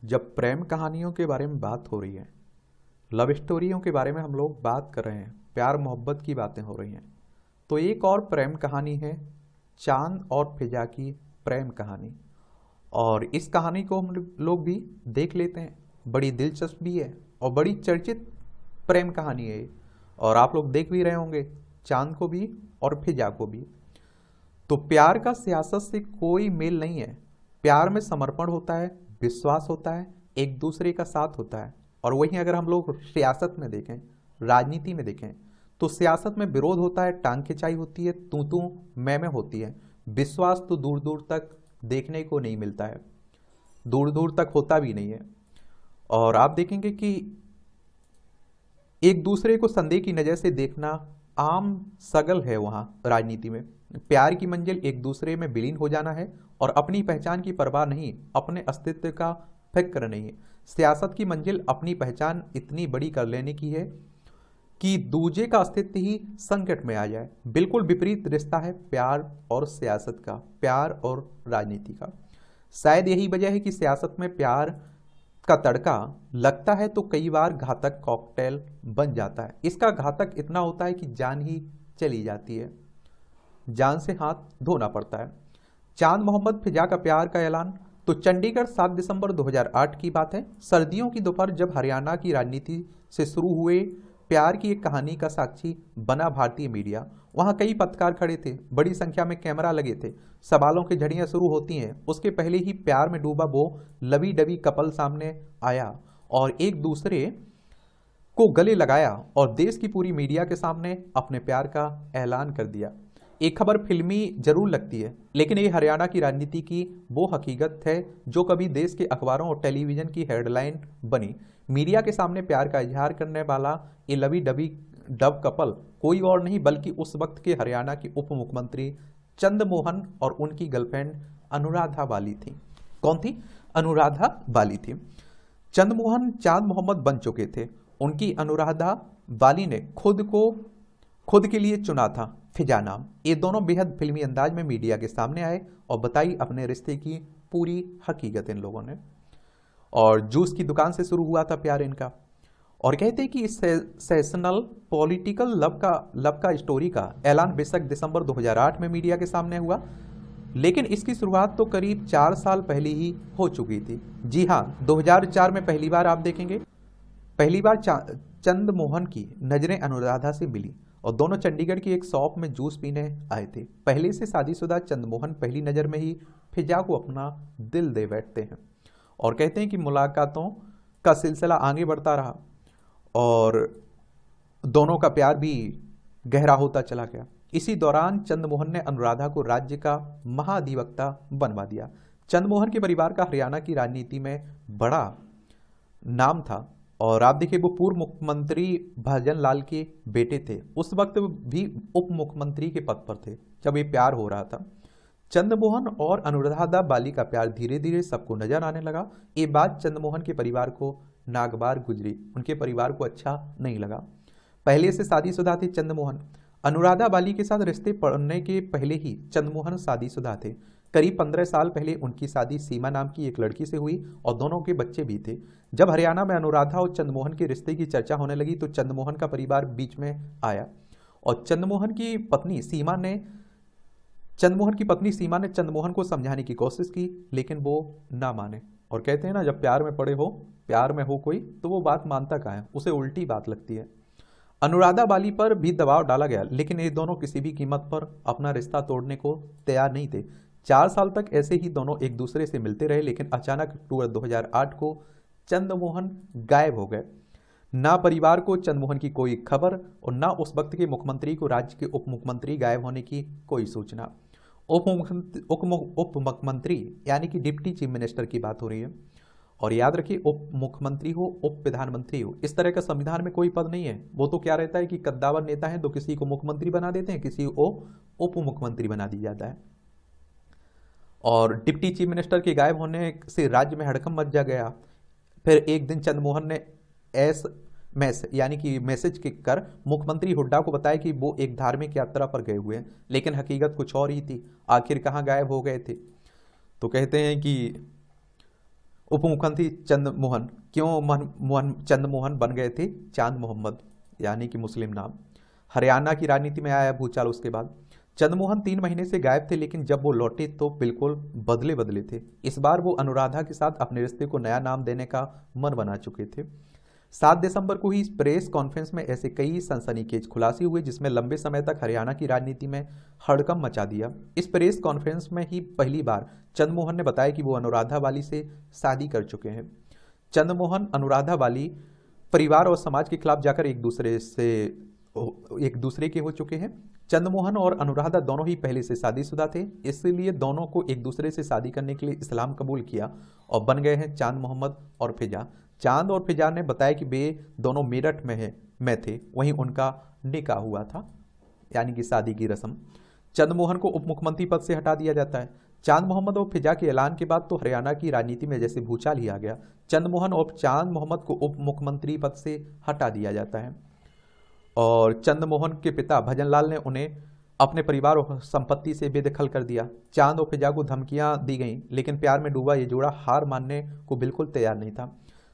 जब प्रेम कहानियों के बारे में बात हो रही है, लव स्टोरियों के बारे में हम लोग बात कर रहे हैं, प्यार मोहब्बत की बातें हो रही हैं, तो एक और प्रेम कहानी है चांद और फिजा की प्रेम कहानी। और इस कहानी को हम लोग भी देख लेते हैं। बड़ी दिलचस्प भी है और बड़ी चर्चित प्रेम कहानी है ये। और आप लोग देख भी रहे होंगे, चांद को भी और फिजा को भी। तो प्यार का सियासत से कोई मेल नहीं है। प्यार में समर्पण होता है, विश्वास होता है, एक दूसरे का साथ होता है। और वहीं अगर हम लोग सियासत में देखें, राजनीति में देखें, तो सियासत में विरोध होता है, टांग खिंचाई होती है, तू मैं होती है। विश्वास तो दूर दूर तक देखने को नहीं मिलता है, दूर दूर तक होता भी नहीं है। और आप देखेंगे कि एक दूसरे को संदेह की नज़र से देखना आम सगल है वहाँ राजनीति में। प्यार की मंजिल एक दूसरे में विलीन हो जाना है और अपनी पहचान की परवाह नहीं, अपने अस्तित्व का फिक्र नहीं है। सियासत की मंजिल अपनी पहचान इतनी बड़ी कर लेने की है कि दूजे का अस्तित्व ही संकट में आ जाए। बिल्कुल विपरीत रिश्ता है प्यार और सियासत का, प्यार और राजनीति का। शायद यही वजह है कि सियासत में प्यार का तड़का लगता है तो कई बार घातक कॉकटेल बन जाता है। इसका घातक इतना होता है कि जान ही चली जाती है, जान से हाथ धोना पड़ता है। चांद मोहम्मद फिजा का प्यार का ऐलान तो चंडीगढ़ 7 दिसंबर 2008 की बात है। सर्दियों की दोपहर जब हरियाणा की राजनीति से शुरू हुए प्यार की एक कहानी का साक्षी बना भारतीय मीडिया। वहां कई पत्रकार खड़े थे, बड़ी संख्या में कैमरा लगे थे, सवालों की झड़ियां शुरू होती हैं। उसके पहले ही प्यार में डूबा वो लवी डबी कपल सामने आया और एक दूसरे को गले लगाया और देश की पूरी मीडिया के सामने अपने प्यार का ऐलान कर दिया। एक खबर फिल्मी जरूर लगती है, लेकिन ये हरियाणा की राजनीति की वो हकीकत है जो कभी देश के अखबारों और टेलीविजन की हेडलाइन बनी। मीडिया के सामने प्यार का इजहार करने वाला ये लवी डबी डब कपल कोई और नहीं बल्कि उस वक्त के हरियाणा के उप मुख्यमंत्री चंद्रमोहन और उनकी गर्लफ्रेंड अनुराधा बाली थी। कौन थी? अनुराधा बाली थी। चंद्रमोहन चांद मोहम्मद बन चुके थे, उनकी अनुराधा बाली ने खुद के लिए चुना था फिजा नाम। ये दोनों बेहद फिल्मी अंदाज में मीडिया के सामने आए और बताई अपने रिश्ते की पूरी हकीकत इन लोगों ने। और जूस की दुकान से शुरू हुआ था प्यार इनका। और कहते हैं कि इस सेशनल पॉलिटिकल लव का स्टोरी का ऐलान बेशक दिसंबर 2008 में मीडिया के सामने हुआ, लेकिन इसकी शुरुआत तो करीब 4 साल पहले ही हो चुकी थी। जी हाँ, 2004 में पहली बार आप देखेंगे, पहली बार चंद्रमोहन की नजरें अनुराधा से मिली और दोनों चंडीगढ़ की एक शॉप में जूस पीने आए थे। पहले से शादीशुदा चंद्रमोहन पहली नज़र में ही फिजा को अपना दिल दे बैठते हैं। और कहते हैं कि मुलाकातों का सिलसिला आगे बढ़ता रहा और दोनों का प्यार भी गहरा होता चला गया। इसी दौरान चंद्रमोहन ने अनुराधा को राज्य का महाधिवक्ता बनवा दिया। चंद्रमोहन के परिवार का हरियाणा की राजनीति में बड़ा नाम था और आप देखिए वो पूर्व मुख्यमंत्री भजन लाल के बेटे थे। उस वक्त भी उप मुख्यमंत्री के पद पर थे जब ये प्यार हो रहा था। चंद्रमोहन और अनुराधा बाली का प्यार धीरे धीरे सबको नजर आने लगा। ये बात चंद्रमोहन के परिवार को नागवार गुजरी, उनके परिवार को अच्छा नहीं लगा। पहले से शादीशुदा थे चंद्रमोहन। अनुराधा बाली के साथ रिश्ते पड़ने के पहले ही चंद्रमोहन शादीशुदा थे। करीब 15 साल पहले उनकी शादी सीमा नाम की एक लड़की से हुई और दोनों के बच्चे भी थे। जब हरियाणा में अनुराधा और चंद्रमोहन के रिश्ते की चर्चा होने लगी तो चंद्रमोहन का परिवार बीच में आया और चंद्रमोहन की पत्नी सीमा ने चंद्रमोहन को समझाने की कोशिश की, लेकिन वो ना माने। और कहते हैं ना, जब प्यार में हो कोई तो वो बात मानता कहाँ है, उसे उल्टी बात लगती है। अनुराधा बाली पर भी दबाव डाला गया, लेकिन ये दोनों किसी भी कीमत पर अपना रिश्ता तोड़ने को तैयार नहीं थे। 4 साल तक ऐसे ही दोनों एक दूसरे से मिलते रहे, लेकिन अचानक अक्टूबर 2008 को चंद्रमोहन गायब हो गए। ना परिवार को चंद्रमोहन की कोई खबर और ना उस वक्त के मुख्यमंत्री को राज्य के उप मुख्यमंत्री गायब होने की कोई सूचना। उप मुख्यमंत्री यानी कि डिप्टी चीफ मिनिस्टर की बात हो रही है। और याद रखिए, उप मुख्यमंत्री हो, उप प्रधानमंत्री हो, इस तरह का संविधान में कोई पद नहीं है। वो तो क्या रहता है कि कद्दावर नेता है तो किसी को मुख्यमंत्री बना देते हैं, किसी को उप मुख्यमंत्री बना दिया जाता है। और डिप्टी चीफ मिनिस्टर के गायब होने से राज्य में हड़कंप मच जा गया। फिर एक दिन चंद्रमोहन ने मैसेज कर मुख्यमंत्री हुड्डा को बताया कि वो एक धार्मिक यात्रा पर गए हुए हैं, लेकिन हकीकत कुछ और ही थी। आखिर कहाँ गायब हो गए थे? तो कहते हैं कि उप मुख्यमंत्री चंद्रमोहन, क्यों चंद्रमोहन बन गए थे चांद मोहम्मद, यानी कि मुस्लिम नाम। हरियाणा की राजनीति में आया भूचाल उसके बाद। चंद्रमोहन 3 महीने से गायब थे, लेकिन जब वो लौटे तो बिल्कुल बदले बदले थे। इस बार वो अनुराधा के साथ अपने रिश्ते को नया नाम देने का मन बना चुके थे। 7 दिसंबर को ही प्रेस कॉन्फ्रेंस में ऐसे कई सनसनीखेज खुलासे हुए जिसमें लंबे समय तक हरियाणा की राजनीति में हड़कंप मचा दिया। इस प्रेस कॉन्फ्रेंस में ही पहली बार चंद्रमोहन ने बताया कि वो अनुराधा वाली से शादी कर चुके हैं। चंद्रमोहन अनुराधा वाली परिवार और समाज के खिलाफ जाकर एक दूसरे के हो चुके हैं। चंद्रमोहन और अनुराधा दोनों ही पहले से शादीशुदा थे, इसलिए दोनों को एक दूसरे से शादी करने के लिए इस्लाम कबूल किया और बन गए हैं चांद मोहम्मद और फिजा। चांद और फिजा ने बताया कि वे दोनों मेरठ में थे, वहीं उनका निकाह हुआ था, यानी कि शादी की रस्म। चंद्रमोहन को उप मुख्यमंत्री पद से हटा दिया जाता है। चांद मोहम्मद और फिजा के ऐलान के बाद तो हरियाणा की राजनीति में जैसे भूचाल ही आ गया। चंद्रमोहन और चांद मोहम्मद को उप मुख्यमंत्री पद से हटा दिया जाता है और चंद्रमोहन के पिता भजनलाल ने उन्हें अपने परिवार और संपत्ति से बेदखल कर दिया। चांद और फिजा को धमकियां दी गईं, लेकिन प्यार में डूबा ये जोड़ा हार मानने को बिल्कुल तैयार नहीं था।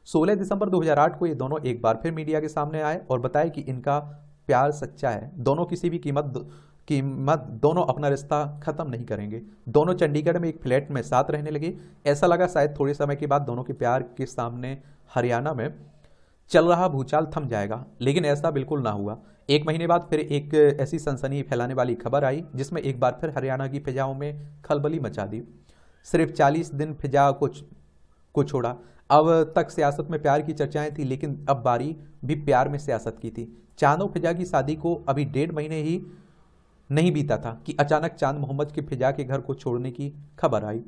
16 दिसंबर 2008 को ये दोनों एक बार फिर मीडिया के सामने आए और बताया कि इनका प्यार सच्चा है। दोनों किसी भी कीमत दोनों अपना रिश्ता खत्म नहीं करेंगे। दोनों चंडीगढ़ में एक फ्लैट में साथ रहने लगे। ऐसा लगा शायद थोड़े समय के बाद दोनों के प्यार के सामने हरियाणा में चल रहा भूचाल थम जाएगा, लेकिन ऐसा बिल्कुल ना हुआ। 1 महीने बाद फिर एक ऐसी सनसनी फैलाने वाली खबर आई जिसमें एक बार फिर हरियाणा की फिजाओं में खलबली मचा दी। सिर्फ 40 दिन फिजा को छोड़ा। अब तक सियासत में प्यार की चर्चाएं थी, लेकिन अब बारी भी प्यार में सियासत की थी। चांद और फिजा की शादी को अभी 1.5 महीने ही नहीं बीता था कि अचानक चांद मोहम्मद के फिजा के घर को छोड़ने की खबर आई।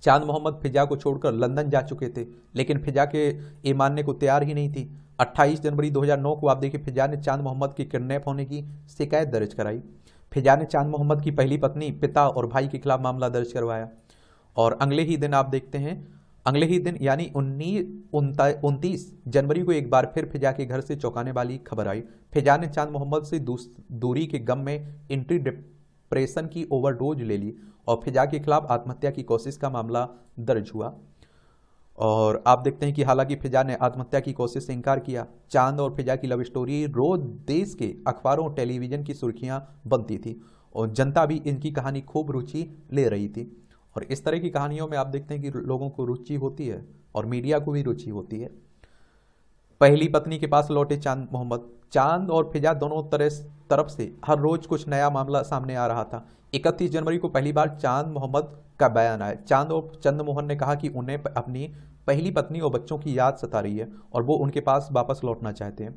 चांद मोहम्मद फिजा को छोड़कर लंदन जा चुके थे, लेकिन फिजा के ये मानने को तैयार ही नहीं थी। 28 जनवरी 2009 को आप देखिए फिजा ने चांद मोहम्मद के किडनैप होने की शिकायत दर्ज कराई। फिजा ने चांद मोहम्मद की पहली पत्नी, पिता और भाई के खिलाफ मामला दर्ज करवाया और अगले ही दिन आप देखते हैं, अगले ही दिन यानी 29 जनवरी को एक बार फिर फिजा के घर से चौंकाने वाली खबर आई। फिजा ने चांद मोहम्मद से दूरी के गम में एंटी डिप्रेशन की ओवरडोज ले ली और फिजा के खिलाफ आत्महत्या की कोशिश का मामला दर्ज हुआ। और आप देखते हैं कि हालांकि फिजा ने आत्महत्या की कोशिश से इनकार किया। चांद और फिजा की लव स्टोरी रोज देश के अखबारों और टेलीविजन की सुर्खियां बनती थी और जनता भी इनकी कहानी खूब रुचि ले रही थी। और इस तरह की कहानियों में आप देखते हैं कि लोगों को रुचि होती है और मीडिया को भी रुचि होती है। पहली पत्नी के पास लौटे चांद मोहम्मद। चांद और फिजा दोनों तरफ से हर रोज कुछ नया मामला सामने आ रहा था। 31 जनवरी को पहली बार चांद मोहम्मद का बयान आया। चांद और चंद्रमोहन ने कहा कि उन्हें अपनी पहली पत्नी और बच्चों की याद सता रही है और वो उनके पास वापस लौटना चाहते हैं।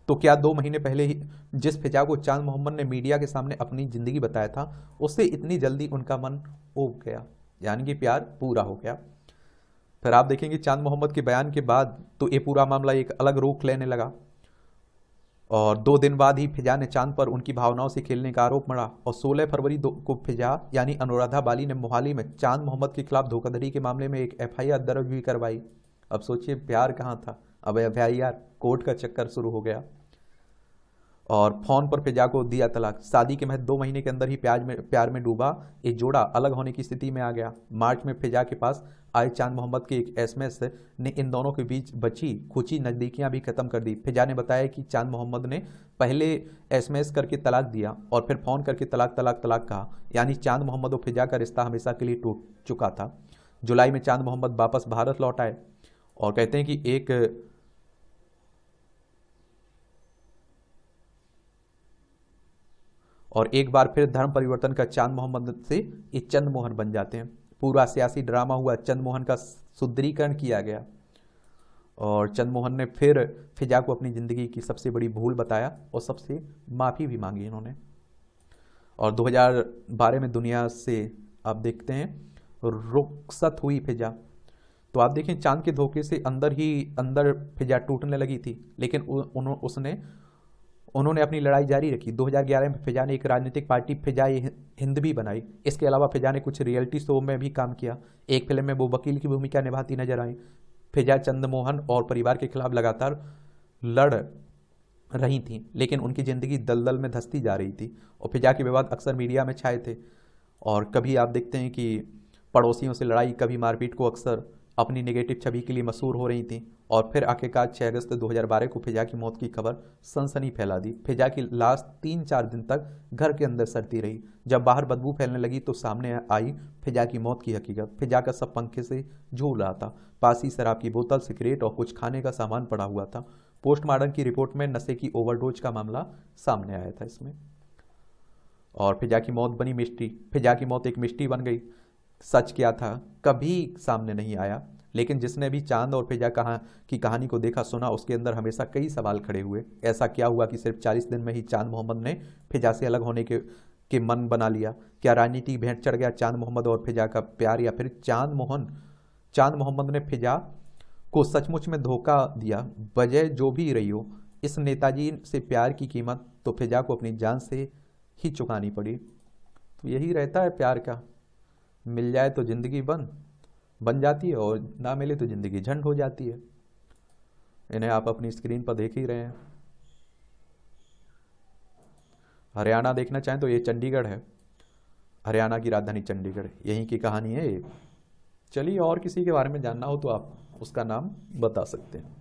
तो क्या 2 महीने पहले ही जिस फिजा को चांद मोहम्मद ने मीडिया के सामने अपनी जिंदगी बताया था, उससे इतनी जल्दी उनका मन उब गया, यानी कि प्यार पूरा हो गया। फिर आप देखेंगे चांद मोहम्मद के बयान के बाद तो ये पूरा मामला एक अलग रुख लेने लगा और 2 दिन बाद ही फिजा ने चांद पर उनकी भावनाओं से खेलने का आरोप मढ़ा और 16 फरवरी को फिजा यानी अनुराधा बाली ने मोहाली में चांद मोहम्मद के खिलाफ धोखाधड़ी के मामले में एक FIR दर्ज भी करवाई। अब सोचिए प्यार कहाँ था, अब FIR, कोर्ट का चक्कर शुरू हो गया और फोन पर फिजा को दिया तलाक। शादी के महज 2 महीने के अंदर ही प्यार में डूबा एक जोड़ा अलग होने की स्थिति में आ गया। मार्च में फिजा के पास आए चांद मोहम्मद के एक SMS ने इन दोनों के बीच बची खुची नजदीकियां भी खत्म कर दी। फिजा ने बताया कि चांद मोहम्मद ने पहले SMS करके तलाक दिया और फिर फोन करके तलाक कहा, यानी चांद मोहम्मद और फिजा का रिश्ता हमेशा के लिए टूट चुका था। जुलाई में चांद मोहम्मद वापस भारत लौट आए और कहते हैं कि एक बार फिर धर्म परिवर्तन का चांद मोहम्मद से ये चंद्रमोहन बन जाते हैं। पूरा सियासी ड्रामा हुआ, चंद्रमोहन का सुदृढ़ीकरण किया गया और चंद्रमोहन ने फिर फिजा को अपनी जिंदगी की सबसे बड़ी भूल बताया और सबसे माफी भी मांगी इन्होंने। और 2012 में दुनिया से आप देखते हैं रुखसत हुई फिजा। तो आप देखें चांद के धोखे से अंदर फिजा टूटने लगी थी, लेकिन उन्होंने अपनी लड़ाई जारी रखी। 2011 में फिजा ने एक राजनीतिक पार्टी फिजा हिंद भी बनाई। इसके अलावा फिजा ने कुछ रियलिटी शो में भी काम किया। एक फिल्म में वो वकील की भूमिका निभाती नजर आई। फिजा चंद्रमोहन और परिवार के खिलाफ लगातार लड़ रही थी, लेकिन उनकी जिंदगी दलदल में धंसती जा रही थी और फिजा के विवाद अक्सर मीडिया में छाए थे और कभी आप देखते हैं कि पड़ोसियों से लड़ाई, कभी मारपीट को अक्सर अपनी नेगेटिव छवि के लिए मशहूर हो रही थीं और फिर आखिरकार 6 अगस्त 2012 को फिजा की मौत की खबर सनसनी फैला दी। फिजा की लाश 3-4 दिन तक घर के अंदर सड़ती रही। जब बाहर बदबू फैलने लगी तो सामने आई फिजा की मौत की हकीकत। फिजा का सब पंखे से झूल रहा था। पास ही शराब की बोतल, सिगरेट और कुछ खाने का सामान पड़ा हुआ था। पोस्टमार्टम की रिपोर्ट में नशे की ओवरडोज का मामला सामने आया था इसमें। और फिजा की मौत बनी मिस्ट्री। फिजा की मौत एक मिस्ट्री बन गई। सच क्या था कभी सामने नहीं आया, लेकिन जिसने भी चांद और फिजा की कहानी को देखा सुना उसके अंदर हमेशा कई सवाल खड़े हुए। ऐसा क्या हुआ कि सिर्फ 40 दिन में ही चांद मोहम्मद ने फिजा से अलग होने के मन बना लिया? क्या राजनीति भेंट चढ़ गया चांद मोहम्मद और फिजा का प्यार, या फिर चांद मोहम्मद ने फिजा को सचमुच में धोखा दिया? वजह जो भी रही हो, इस नेताजी से प्यार की कीमत तो फिजा को अपनी जान से ही चुकानी पड़ी। तो यही रहता है प्यार का, मिल जाए तो जिंदगी बन जाती है और ना मिले तो जिंदगी झंड हो जाती है। इन्हें आप अपनी स्क्रीन पर देख ही रहे हैं। हरियाणा देखना चाहें तो ये चंडीगढ़ है, हरियाणा की राजधानी चंडीगढ़, यहीं की कहानी है ये। चलिए और किसी के बारे में जानना हो तो आप उसका नाम बता सकते हैं।